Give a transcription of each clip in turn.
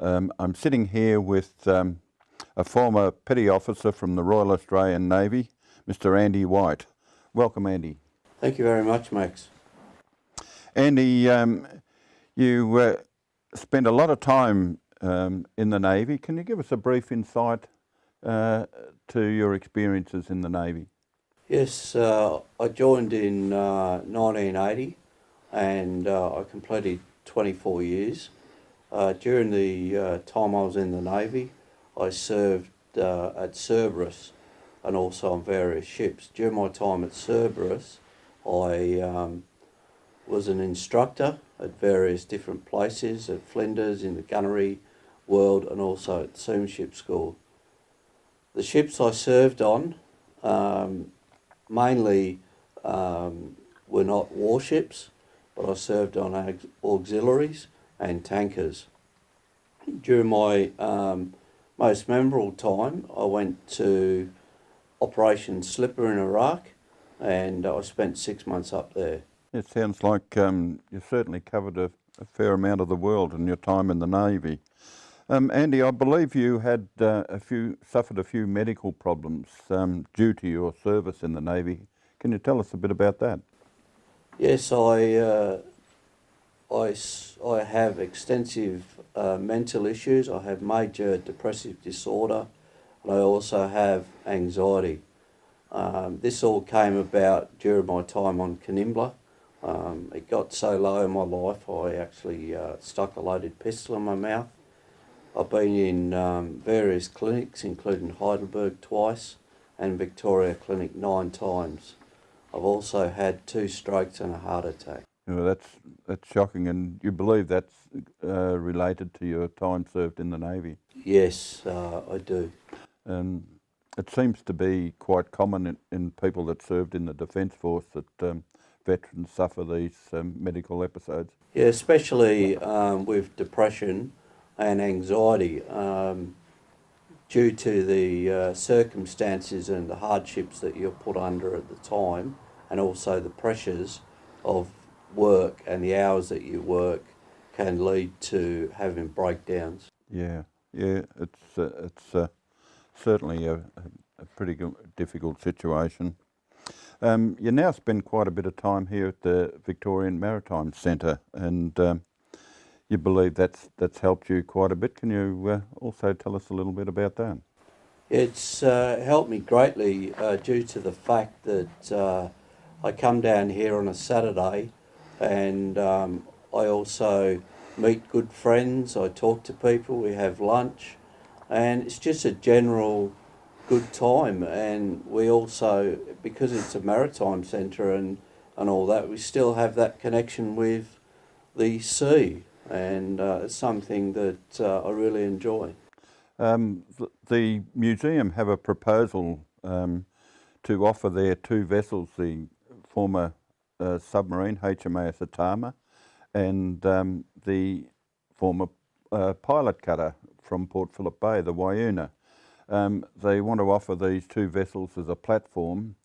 I'm sitting here with a former petty officer from the Royal Australian Navy, Mr. Andy White. Welcome, Andy. Thank you very much, Max. Andy, you spent a lot of time in the Navy. Can you give us a brief insight to your experiences in the Navy? Yes, I joined in 1980 and I completed 24 years. During the time I was in the Navy, I served at Cerberus and also on various ships. During my time at Cerberus, I was an instructor at various different places, at Flinders, in the Gunnery World, and also at Seamanship School. The ships I served on mainly were not warships, but I served on auxiliaries and tankers. During my most memorable time, I went to Operation Slipper in Iraq, and I spent 6 months up there. It sounds like you certainly covered a fair amount of the world in your time in the Navy. Andy, I believe you had suffered a few medical problems due to your service in the Navy. Can you tell us a bit about that? Yes, I have extensive mental issues. I have major depressive disorder, and I also have anxiety. This all came about during my time on Canimbla. It got so low in my life, I actually stuck a loaded pistol in my mouth. I've been in various clinics, including Heidelberg twice and Victoria Clinic 9 times. I've also had 2 strokes and a heart attack. Well, that's shocking, and you believe that's related to your time served in the Navy? Yes, I do. It seems to be quite common in people that served in the Defence Force that veterans suffer these medical episodes. Yeah, especially with depression and anxiety due to the circumstances and the hardships that you're put under at the time, and also the pressures of work and the hours that you work can lead to having breakdowns. Yeah, it's certainly a pretty difficult situation. You now spend quite a bit of time here at the Victorian Maritime Centre, and you believe that's helped you quite a bit. Can you also tell us a little bit about that? It's helped me greatly due to the fact that I come down here on a Saturday, and I also meet good friends, I talk to people, we have lunch, and it's just a general good time. And we also, because it's a maritime centre and all that, we still have that connection with the sea, and it's something that I really enjoy. The museum have a proposal to offer their 2 vessels, the former submarine HMAS Atama and the former pilot cutter from Port Phillip Bay, the Whyuna. They want to offer these 2 vessels as a platform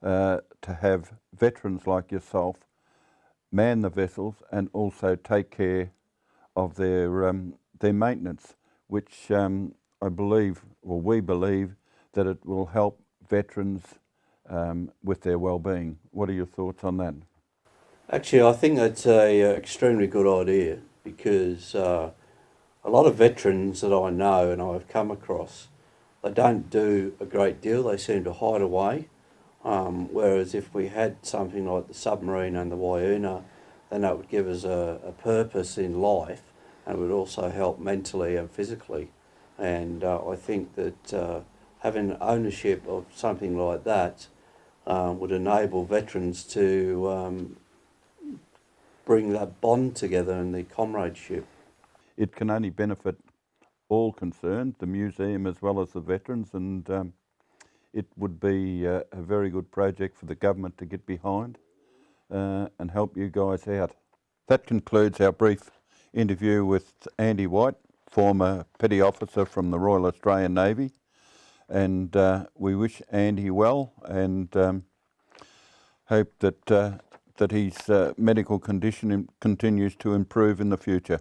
to have veterans like yourself man the vessels and also take care of their maintenance, which I believe, or we believe, that it will help veterans with their well-being. What are your thoughts on that? Actually, I think that's an extremely good idea, because a lot of veterans that I know and I've come across, they don't do a great deal. They seem to hide away. Whereas if we had something like the submarine and the Whyuna, then that would give us a purpose in life, and it would also help mentally and physically. And I think that having ownership of something like that would enable veterans to bring that bond together and the comradeship. It can only benefit all concerned, the museum as well as the veterans, and it would be a very good project for the government to get behind and help you guys out. That concludes our brief interview with Andy White, former petty officer from the Royal Australian Navy, and we wish Andy well and hope that his medical condition continues to improve in the future.